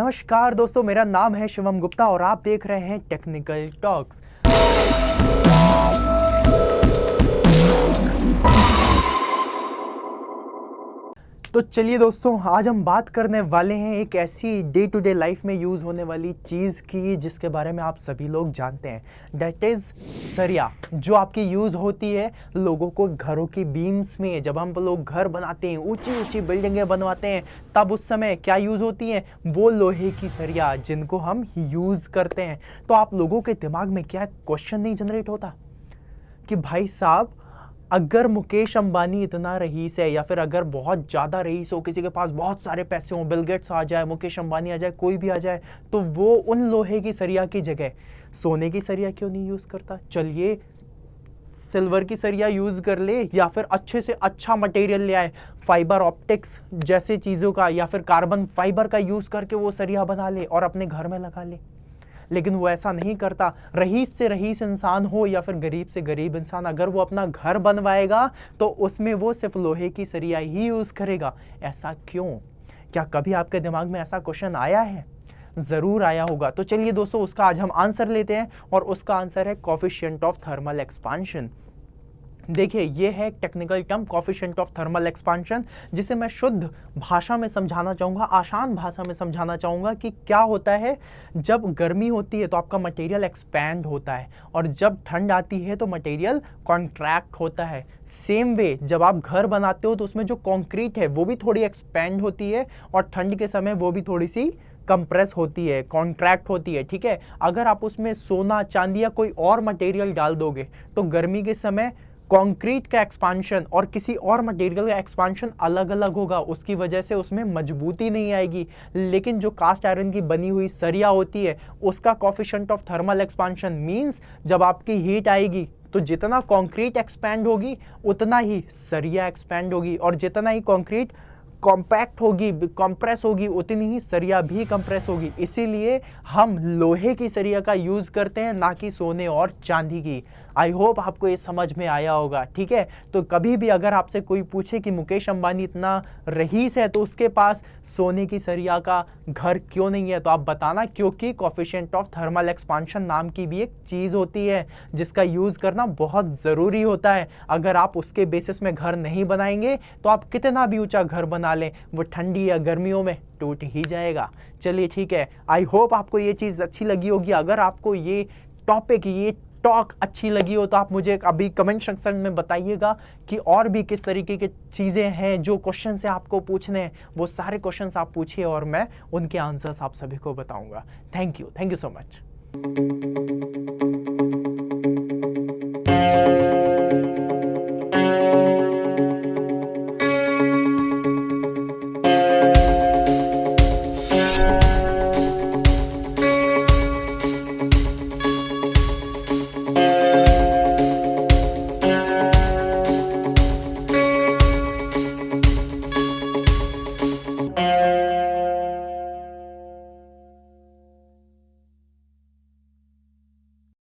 नमस्कार दोस्तों, मेरा नाम है शिवम गुप्ता और आप देख रहे हैं टेक्निकल टॉक्स। तो चलिए दोस्तों, आज हम बात करने वाले हैं एक ऐसी डे टू डे लाइफ में यूज़ होने वाली चीज़ की जिसके बारे में आप सभी लोग जानते हैं। दैट इज़ सरिया, जो आपकी यूज़ होती है लोगों को घरों की बीम्स में। जब हम लोग घर बनाते हैं, ऊंची ऊंची बिल्डिंगें बनवाते हैं, तब उस समय क्या यूज़ होती है? वो लोहे की सरिया, जिनको हम यूज़ करते हैं। तो आप लोगों के दिमाग में क्या क्वेश्चन नहीं जनरेट होता कि भाई साहब, अगर मुकेश अंबानी इतना रईस है, या फिर अगर बहुत ज़्यादा रईस हो, किसी के पास बहुत सारे पैसे हो, बिल गेट्स आ जाए, मुकेश अंबानी आ जाए, कोई भी आ जाए, तो वो उन लोहे की सरिया की जगह सोने की सरिया क्यों नहीं यूज़ करता? चलिए सिल्वर की सरिया यूज़ कर ले, या फिर अच्छे से अच्छा मटेरियल ले आए, फाइबर ऑप्टिक्स जैसे चीज़ों का, या फिर कार्बन फाइबर का यूज़ करके वो सरिया बना ले और अपने घर में लगा ले। लेकिन वो ऐसा नहीं करता। रईस से रईस इंसान हो या फिर गरीब से गरीब इंसान, अगर वो अपना घर बनवाएगा तो उसमें वो सिर्फ लोहे की सरिया ही यूज़ करेगा। ऐसा क्यों? क्या कभी आपके दिमाग में ऐसा क्वेश्चन आया है? ज़रूर आया होगा। तो चलिए दोस्तों, उसका आज हम आंसर लेते हैं, और उसका आंसर है कोफिशिएंट ऑफ थर्मल एक्सपांशन। देखिए, ये है technical term coefficient of thermal expansion, जिसे मैं शुद्ध भाषा में समझाना चाहूँगा, आसान भाषा में समझाना चाहूँगा कि क्या होता है। जब गर्मी होती है तो आपका मटेरियल एक्सपैंड होता है, और जब ठंड आती है तो मटेरियल कॉन्ट्रैक्ट होता है। सेम वे, जब आप घर बनाते हो तो उसमें जो कंक्रीट है वो भी थोड़ी एक्सपैंड होती है, और ठंड के समय वो भी थोड़ी सी कंप्रेस होती है, कॉन्ट्रैक्ट होती है। ठीक है, अगर आप उसमें सोना, चांदी या कोई और मटेरियल डाल दोगे तो गर्मी के समय कंक्रीट का एक्सपांशन और किसी और मटेरियल का एक्सपांशन अलग अलग होगा, उसकी वजह से उसमें मजबूती नहीं आएगी। लेकिन जो कास्ट आयरन की बनी हुई सरिया होती है, उसका coefficient of thermal expansion means जब आपकी हीट आएगी तो जितना कंक्रीट एक्सपैंड होगी उतना ही सरिया एक्सपैंड होगी, और जितना ही कंक्रीट कॉम्पैक्ट होगी, कंप्रेस होगी, उतनी ही सरिया भी कंप्रेस होगी। इसीलिए हम लोहे की सरिया का यूज़ करते हैं, ना कि सोने और चांदी की। आई होप आपको ये समझ में आया होगा। ठीक है, तो कभी भी अगर आपसे कोई पूछे कि मुकेश अंबानी इतना रईस है तो उसके पास सोने की सरिया का घर क्यों नहीं है, तो आप बताना क्योंकि कोफिशिएंट ऑफ थर्मल एक्सपांशन नाम की भी एक चीज़ होती है जिसका यूज़ करना बहुत ज़रूरी होता है। अगर आप उसके बेसिस में घर नहीं बनाएंगे तो आप कितना भी ऊंचा घर बना लें, वो ठंडी या गर्मियों में टूट ही जाएगा। चलिए ठीक है, आई होप आपको ये चीज़ अच्छी लगी होगी। अगर आपको ये टॉपिक, ये टॉक अच्छी लगी हो तो आप मुझे अभी कमेंट सेक्शन में बताइएगा कि और भी किस तरीके की चीज़ें हैं, जो क्वेश्चन से आपको पूछने हैं वो सारे क्वेश्चंस आप पूछिए और मैं उनके आंसर्स आप सभी को बताऊंगा। Thank you so much.